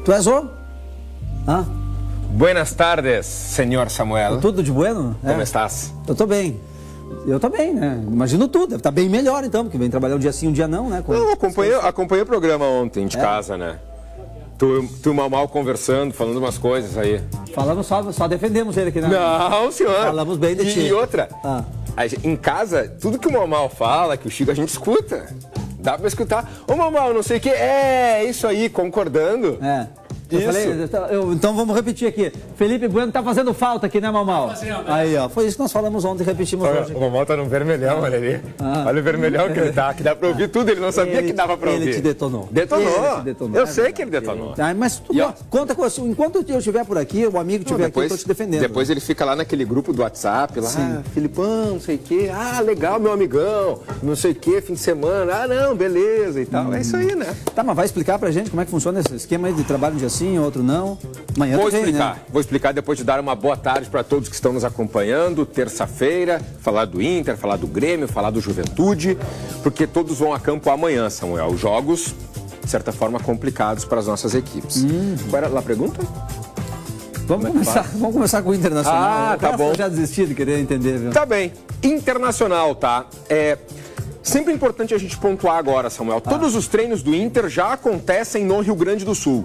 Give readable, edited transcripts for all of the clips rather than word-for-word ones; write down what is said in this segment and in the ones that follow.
Tu és o? Ah? Buenas tardes, senhor Samuel. Tudo de bueno? Como estás? Eu tô bem. Eu tô bem, né? Imagino tudo. Deve estar bem melhor, então, porque vem trabalhar um dia sim, um dia não, né? Eu acompanhei o programa ontem de casa, né? Tu e o Mal conversando, falando umas coisas aí. Falamos só defendemos ele aqui, né? Não, senhor. Falamos bem de ti. E outra, em casa, tudo que o Mal fala, que o Chico, a gente escuta. Dá pra escutar. Ô, Mal, não sei o que. É, isso aí, concordando. É. Então vamos repetir aqui. Felipe Bueno tá fazendo falta aqui, né, Mamal? Aí, ó. Foi isso que nós falamos ontem, repetimos hoje. O Mamal tá no vermelhão, olha ali. Olha o vermelhão que ele tá, que dá pra ouvir tudo. Ele não sabia que dava pra ouvir. Ele te detonou. Detonou. Eu sei que ele detonou. Mas tu conta com isso. Enquanto eu estiver por aqui, o amigo estiver aqui, eu tô te defendendo. Depois ele fica lá naquele grupo do WhatsApp, lá, Filipão, não sei o quê. Ah, legal, meu amigão, não sei o quê, fim de semana. Ah, não, beleza e tal. É isso aí, né? Tá, mas vai explicar pra gente como é que funciona esse esquema aí de trabalho um dia sim, outro não? Amanhã Vou explicar depois de dar uma boa tarde para todos que estão nos acompanhando. Terça-feira, falar do Inter, falar do Grêmio, falar do Juventude, porque todos vão a campo amanhã, Samuel. Os jogos, de certa forma, complicados para as nossas equipes. Qual era a pergunta? Vamos começar com o Internacional. Tá bom. Eu já desisti de querer entender, viu? Tá bem. Internacional, tá? Sempre importante a gente pontuar agora, Samuel. Todos os treinos do Inter já acontecem no Rio Grande do Sul.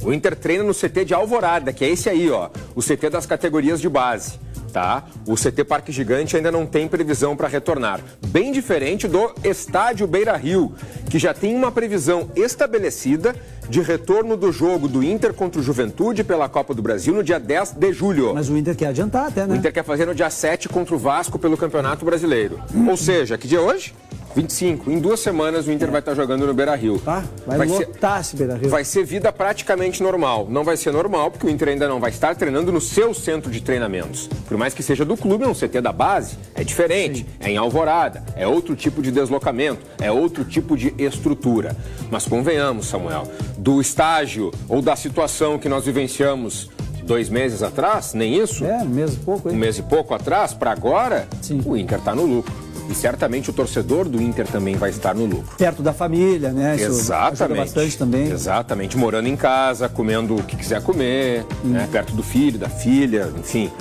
O Inter treina no CT de Alvorada, que é esse aí, ó. O CT das categorias de base, tá? O CT Parque Gigante ainda não tem previsão para retornar. Bem diferente do Estádio Beira-Rio, que já tem uma previsão estabelecida de retorno do jogo do Inter contra o Juventude pela Copa do Brasil no dia 10 de julho. Mas o Inter quer adiantar até, né? O Inter quer fazer no dia 7 contra o Vasco pelo Campeonato Brasileiro. Ou seja, que dia é hoje? 25. Em 2 semanas o Inter vai estar jogando no Beira-Rio. Vai lotar esse Beira-Rio. Vai ser vida praticamente normal. Não vai ser normal porque o Inter ainda não vai estar treinando no seu centro de treinamentos. Por mais que seja do clube, é um CT da base, é diferente. Sim. É em Alvorada, é outro tipo de deslocamento, é outro tipo de estrutura. Mas convenhamos, Samuel, do estágio ou da situação que nós vivenciamos 2 meses atrás, nem isso? Um mês e pouco. Um mês e pouco atrás, para agora, o Inter está no lucro. E certamente o torcedor do Inter também vai estar no lucro. Perto da família, né? Isso ajuda bastante também. Exatamente. Morando em casa, comendo o que quiser comer, né? Perto do filho, da filha, enfim.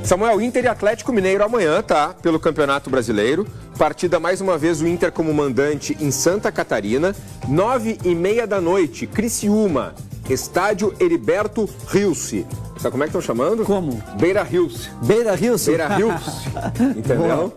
Samuel, Inter e Atlético Mineiro amanhã, tá? Pelo Campeonato Brasileiro. Partida mais uma vez o Inter como mandante em Santa Catarina. 9h30 da noite, Criciúma. Estádio Heriberto Rilse. Sabe como é que estão chamando? Como? Beira-Rilse. Beira-Rilse? Beira-Rilse. Entendeu?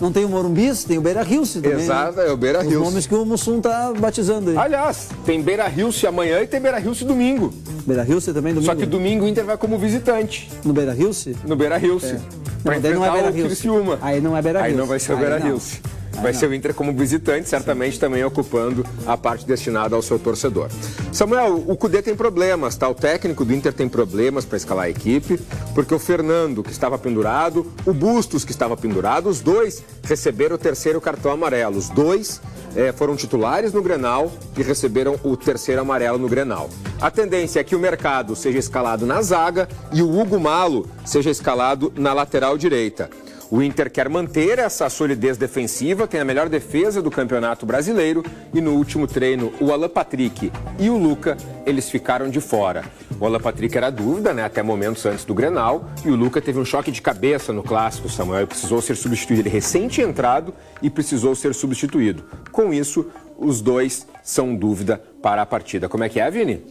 Não tem o Morumbis, tem o Beira-Rilse também. Exato, é o Beira-Rilse. Os nomes que o Mussum tá batizando aí. Aliás, tem Beira-Rilse amanhã e tem Beira-Rilse domingo. Beira-Rilse também domingo? Só que domingo o Inter vai como visitante. No Beira-Rilse? No Beira-Rilse. Não, daí não é Beira-Rilse. Aí não é Beira-Rilse. Aí não vai ser o Beira-Rilse. Vai ser o Inter como visitante, certamente também ocupando a parte destinada ao seu torcedor. Samuel, o Cudê tem problemas, tá? O técnico do Inter tem problemas para escalar a equipe, porque o Fernando, que estava pendurado, o Bustos, que estava pendurado, os dois receberam o 3º cartão amarelo. Os dois foram titulares no Grenal e receberam o 3º amarelo no Grenal. A tendência é que o Mercado seja escalado na zaga e o Hugo Malo seja escalado na lateral direita. O Inter quer manter essa solidez defensiva, tem a melhor defesa do Campeonato Brasileiro e no último treino o Alan Patrick e o Luca, eles ficaram de fora. O Alan Patrick era dúvida, né, até momentos antes do Grenal e o Luca teve um choque de cabeça no Clássico, Samuel, e precisou ser substituído. Ele recente entrado e precisou ser substituído. Com isso, os dois são dúvida para a partida. Como é que é, Vini?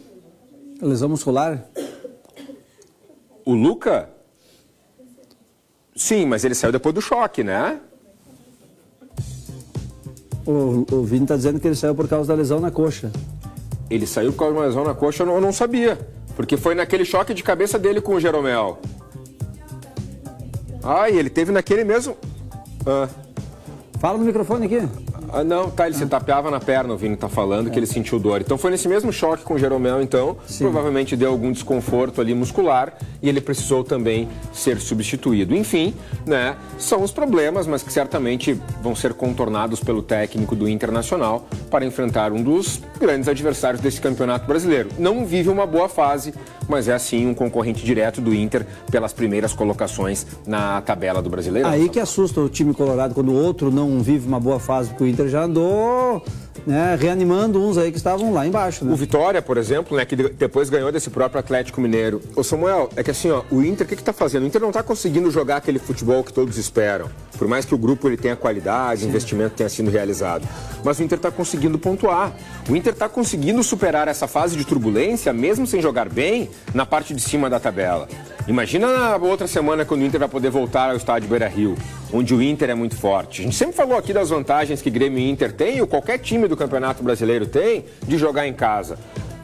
Lesão muscular? O Luca? Sim, mas ele saiu depois do choque, né? O Vini está dizendo que ele saiu por causa da lesão na coxa. Ele saiu por causa de uma lesão na coxa, eu não sabia. Porque foi naquele choque de cabeça dele com o Jeromel. E ele teve naquele mesmo... Fala no microfone aqui. Não, tá, ele se tapeava na perna, o Vini tá falando que ele sentiu dor. Então foi nesse mesmo choque com o Jeromel, então, provavelmente deu algum desconforto ali muscular e ele precisou também ser substituído. Enfim, né, são os problemas, mas que certamente vão ser contornados pelo técnico do Internacional para enfrentar um dos grandes adversários desse Campeonato Brasileiro. Não vive uma boa fase, mas é assim um concorrente direto do Inter pelas primeiras colocações na tabela do Brasileiro. Aí que assusta o time colorado quando o outro não vive uma boa fase, porque o Inter já andou né, reanimando uns aí que estavam lá embaixo. Né? O Vitória, por exemplo, né, que depois ganhou desse próprio Atlético Mineiro. Ô Samuel, é que assim, ó, o Inter, o que está fazendo? O Inter não está conseguindo jogar aquele futebol que todos esperam. Por mais que o grupo ele tenha qualidade, investimento tenha sido realizado. Mas o Inter está conseguindo pontuar. O Inter está conseguindo superar essa fase de turbulência, mesmo sem jogar bem, na parte de cima da tabela. Imagina na outra semana quando o Inter vai poder voltar ao estádio Beira-Rio, onde o Inter é muito forte. A gente sempre falou aqui das vantagens que Grêmio e Inter têm, ou qualquer time do Campeonato Brasileiro tem, de jogar em casa.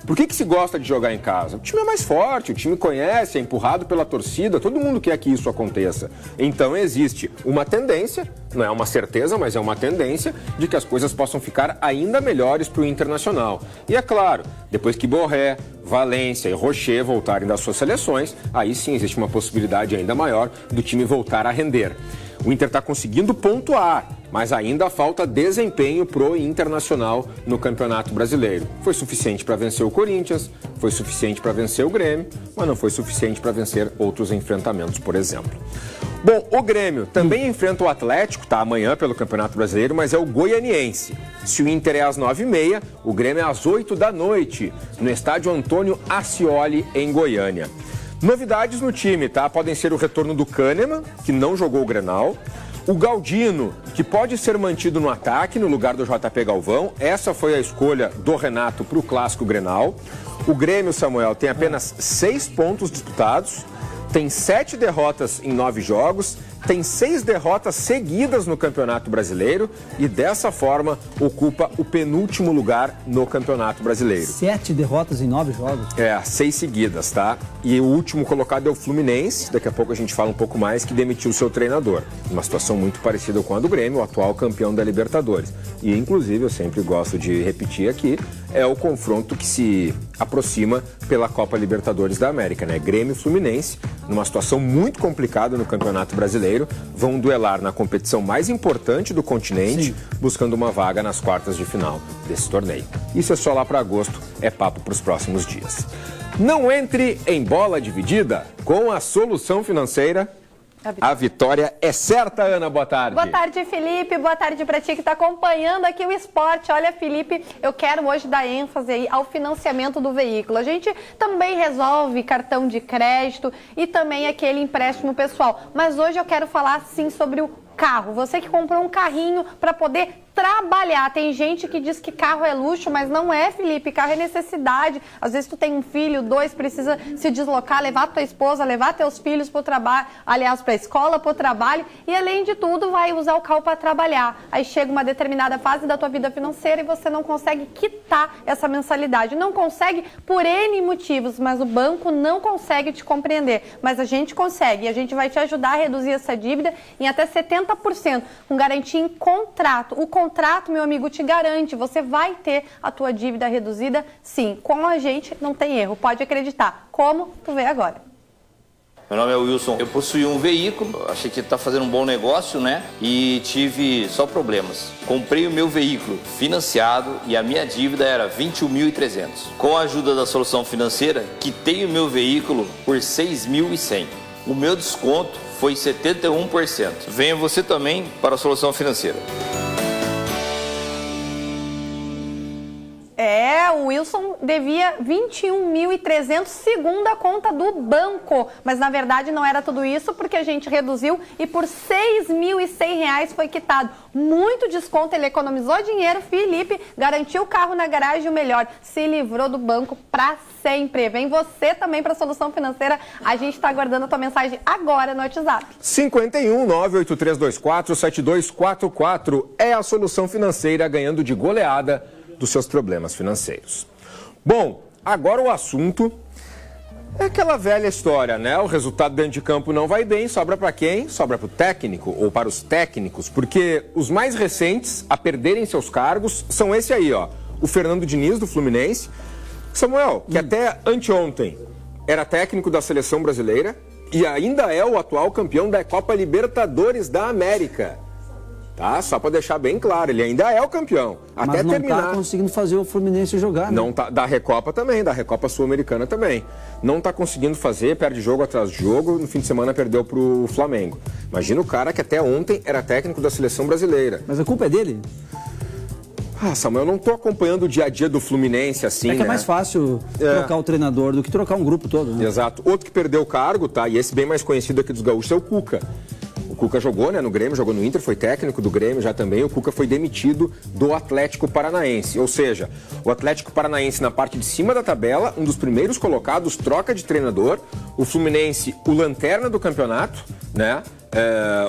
Por que se gosta de jogar em casa? O time é mais forte, o time conhece, é empurrado pela torcida, todo mundo quer que isso aconteça. Então existe uma tendência, não é uma certeza, mas é uma tendência de que as coisas possam ficar ainda melhores para o Internacional. E é claro, depois que Borré, Valência e Rocher voltarem das suas seleções, aí sim existe uma possibilidade ainda maior do time voltar a render. O Inter está conseguindo pontuar, mas ainda falta desempenho pro Internacional no Campeonato Brasileiro. Foi suficiente para vencer o Corinthians, foi suficiente para vencer o Grêmio, mas não foi suficiente para vencer outros enfrentamentos, por exemplo. Bom, o Grêmio também enfrenta o Atlético, tá amanhã pelo Campeonato Brasileiro, mas é o goianiense. Se o Inter é às 9h30, o Grêmio é às 8 da noite, no estádio Antônio Ascioli, em Goiânia. Novidades no time, tá? Podem ser o retorno do Kahneman, que não jogou o Grenal, o Galdino, que pode ser mantido no ataque no lugar do JP Galvão. Essa foi a escolha do Renato para o Clássico Grenal. O Grêmio, Samuel, tem apenas 6 pontos disputados, tem 7 derrotas em 9 jogos, tem 6 derrotas seguidas no Campeonato Brasileiro e, dessa forma, ocupa o penúltimo lugar no Campeonato Brasileiro. 7 derrotas em 9 jogos? 6 seguidas, tá? E o último colocado é o Fluminense, daqui a pouco a gente fala um pouco mais, que demitiu o seu treinador. Uma situação muito parecida com a do Grêmio, o atual campeão da Libertadores. E, inclusive, eu sempre gosto de repetir aqui, é o confronto que se aproxima pela Copa Libertadores da América, né? Grêmio e Fluminense, numa situação muito complicada no Campeonato Brasileiro, vão duelar na competição mais importante do continente, buscando uma vaga nas quartas de final desse torneio. Isso é só lá para agosto, é papo para os próximos dias. Não entre em bola dividida com a Solução Financeira. A vitória é certa, Ana. Boa tarde. Boa tarde, Felipe. Boa tarde para ti que está acompanhando aqui o esporte. Olha, Felipe, eu quero hoje dar ênfase aí ao financiamento do veículo. A gente também resolve cartão de crédito e também aquele empréstimo pessoal. Mas hoje eu quero falar, sim, sobre o carro. Você que comprou um carrinho para poder trabalhar. Tem gente que diz que carro é luxo, mas não é, Felipe. Carro é necessidade. Às vezes tu tem um filho, 2, precisa se deslocar, levar tua esposa, levar teus filhos para o trabalho, aliás, para a escola, para o trabalho, e além de tudo vai usar o carro para trabalhar. Aí chega uma determinada fase da tua vida financeira e você não consegue quitar essa mensalidade. Não consegue por N motivos, mas o banco não consegue te compreender. Mas a gente consegue e a gente vai te ajudar a reduzir essa dívida em até 70%, com garantia em contrato. O contrato, meu amigo, te garante, você vai ter a tua dívida reduzida, sim. Com a gente não tem erro, pode acreditar. Como? Tu vê agora. Meu nome é Wilson, eu possuí um veículo, achei que tá fazendo um bom negócio, né? E tive só problemas. Comprei o meu veículo financiado e a minha dívida era 21.300. Com a ajuda da Solução Financeira, quitei o meu veículo por 6.100. O meu desconto foi 71%. Venha você também para a Solução Financeira. O Wilson devia 21.300 segundo a conta do banco, mas na verdade não era tudo isso porque a gente reduziu e por R$6.100 foi quitado. Muito desconto, ele economizou dinheiro, Felipe, garantiu o carro na garagem e o melhor, se livrou do banco para sempre. Vem você também para a Solução Financeira, a gente está aguardando a tua mensagem agora no WhatsApp. 51 98324 7244 é a Solução Financeira ganhando de goleada dos seus problemas financeiros. Bom, agora o assunto é aquela velha história, né? O resultado dentro de campo não vai bem, sobra para quem? Sobra para o técnico ou para os técnicos, porque os mais recentes a perderem seus cargos são esse aí, ó, o Fernando Diniz, do Fluminense, Samuel, que até anteontem era técnico da Seleção Brasileira e ainda é o atual campeão da Copa Libertadores da América. Tá? Só para deixar bem claro, ele ainda é o campeão. Até mas não terminar. tá conseguindo fazer o Fluminense jogar, né? Não tá, da Recopa também, da Recopa Sul-Americana também. Não tá conseguindo fazer, perde jogo atrás de jogo, no fim de semana perdeu pro Flamengo. Imagina o cara que até ontem era técnico da Seleção Brasileira. Mas a culpa é dele? Samuel, eu não estou acompanhando o dia a dia do Fluminense assim, É que é mais fácil trocar o treinador do que trocar um grupo todo, né? Exato. Outro que perdeu o cargo, tá? E esse bem mais conhecido aqui dos gaúchos é o Cuca. O Cuca jogou, né, no Grêmio, jogou no Inter, foi técnico do Grêmio já também. O Cuca foi demitido do Atlético Paranaense. Ou seja, o Atlético Paranaense na parte de cima da tabela, um dos primeiros colocados, troca de treinador. O Fluminense, o lanterna do campeonato, né?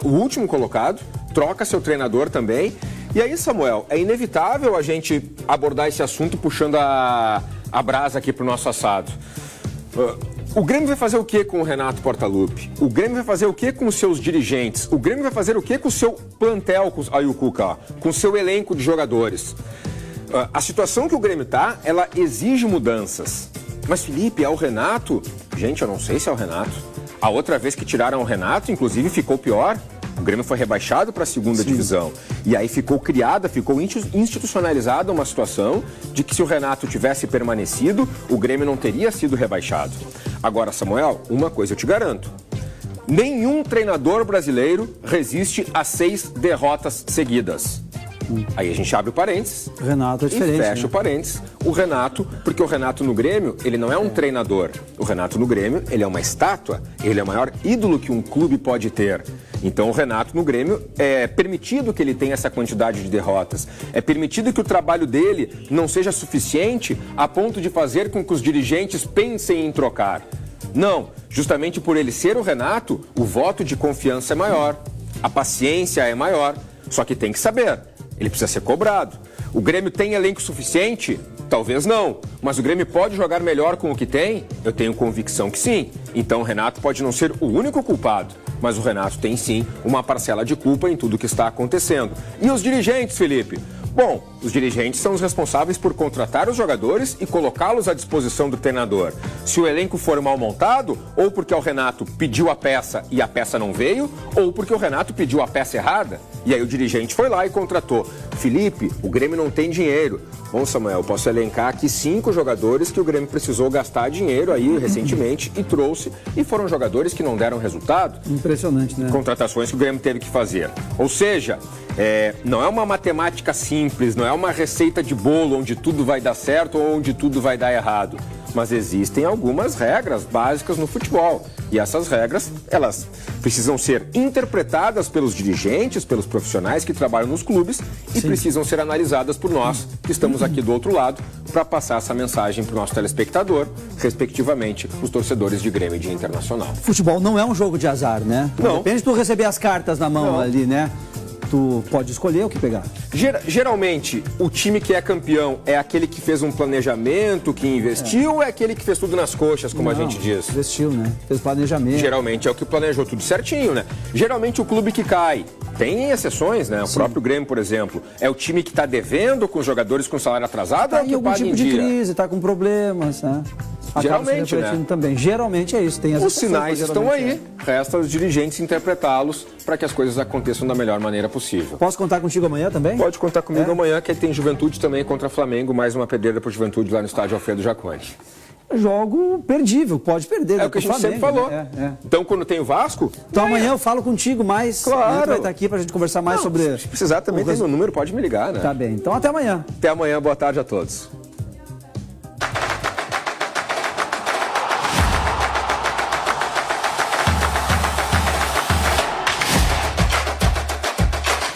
O último colocado, troca seu treinador também. E aí, Samuel, é inevitável a gente abordar esse assunto puxando a brasa aqui pro nosso assado. O Grêmio vai fazer o que com o Renato Portaluppi? O Grêmio vai fazer o que com os seus dirigentes? O Grêmio vai fazer o que com o seu plantel, aí o Cuca, com o seu elenco de jogadores? A situação que o Grêmio tá, ela exige mudanças. Mas, Felipe, é o Renato? Gente, eu não sei se é o Renato. A outra vez que tiraram o Renato, inclusive, ficou pior. O Grêmio foi rebaixado para a segunda divisão. E aí ficou institucionalizada uma situação de que se o Renato tivesse permanecido, o Grêmio não teria sido rebaixado. Agora, Samuel, uma coisa eu te garanto. Nenhum treinador brasileiro resiste a 6 derrotas seguidas. Aí a gente abre o parênteses. O Renato é diferente, e fecha o parênteses. O Renato, porque o Renato no Grêmio, ele não é um treinador. O Renato no Grêmio, ele é uma estátua. Ele é o maior ídolo que um clube pode ter. Então o Renato no Grêmio, é permitido que ele tenha essa quantidade de derrotas. É permitido que o trabalho dele não seja suficiente a ponto de fazer com que os dirigentes pensem em trocar. Não, justamente por ele ser o Renato, o voto de confiança é maior. A paciência é maior. Só que tem que saber. Ele precisa ser cobrado. O Grêmio tem elenco suficiente? Talvez não. Mas o Grêmio pode jogar melhor com o que tem? Eu tenho convicção que sim. Então o Renato pode não ser o único culpado. Mas o Renato tem sim uma parcela de culpa em tudo que está acontecendo. E os dirigentes, Felipe? Bom, os dirigentes são os responsáveis por contratar os jogadores e colocá-los à disposição do treinador. Se o elenco for mal montado, ou porque o Renato pediu a peça e a peça não veio, ou porque o Renato pediu a peça errada, e aí o dirigente foi lá e contratou. Felipe, o Grêmio não tem dinheiro. Bom, Samuel, eu posso elencar aqui 5 jogadores que o Grêmio precisou gastar dinheiro aí recentemente e trouxe, e foram jogadores que não deram resultado. Impressionante, né? Contratações que o Grêmio teve que fazer. Ou seja, não é uma matemática simples, não é uma receita de bolo onde tudo vai dar certo ou onde tudo vai dar errado. Mas existem algumas regras básicas no futebol. E essas regras, elas precisam ser interpretadas pelos dirigentes, pelos profissionais que trabalham nos clubes e precisam ser analisadas por nós, que estamos aqui do outro lado, para passar essa mensagem para o nosso telespectador, respectivamente, os torcedores de Grêmio e de Internacional. Futebol não é um jogo de azar, né? Não. Depende de tu receber as cartas na mão ali, né? Tu pode escolher o que pegar. Geralmente, o time que é campeão é aquele que fez um planejamento, que investiu, ou é aquele que fez tudo nas coxas, como a gente diz? Investiu, né? Fez planejamento. Geralmente é o que planejou tudo certinho, né? Geralmente o clube que cai, tem exceções, né? O próprio Grêmio, por exemplo, é o time que está devendo com os jogadores com salário atrasado ou é o que algum paga tipo em de dia? crise, tá com problemas, né? Geralmente, né? Também. Geralmente é isso. Tem as Os exceções, sinais mas estão geralmente aí. Resta aos dirigentes interpretá-los para que as coisas aconteçam da melhor maneira possível. Posso contar contigo amanhã também? Pode contar comigo amanhã, que tem Juventude também contra Flamengo, mais uma pedreira para Juventude lá no estádio Alfredo Jaconi. Jogo perdível, pode perder. É o que a gente sempre falou. Né? Então, quando tem o Vasco... Então amanhã eu falo contigo mais. Claro. Amanhã tu vai estar aqui pra gente conversar mais sobre... Se precisar também tem meu número, pode me ligar, né? Tá bem. Então até amanhã. Até amanhã, boa tarde a todos.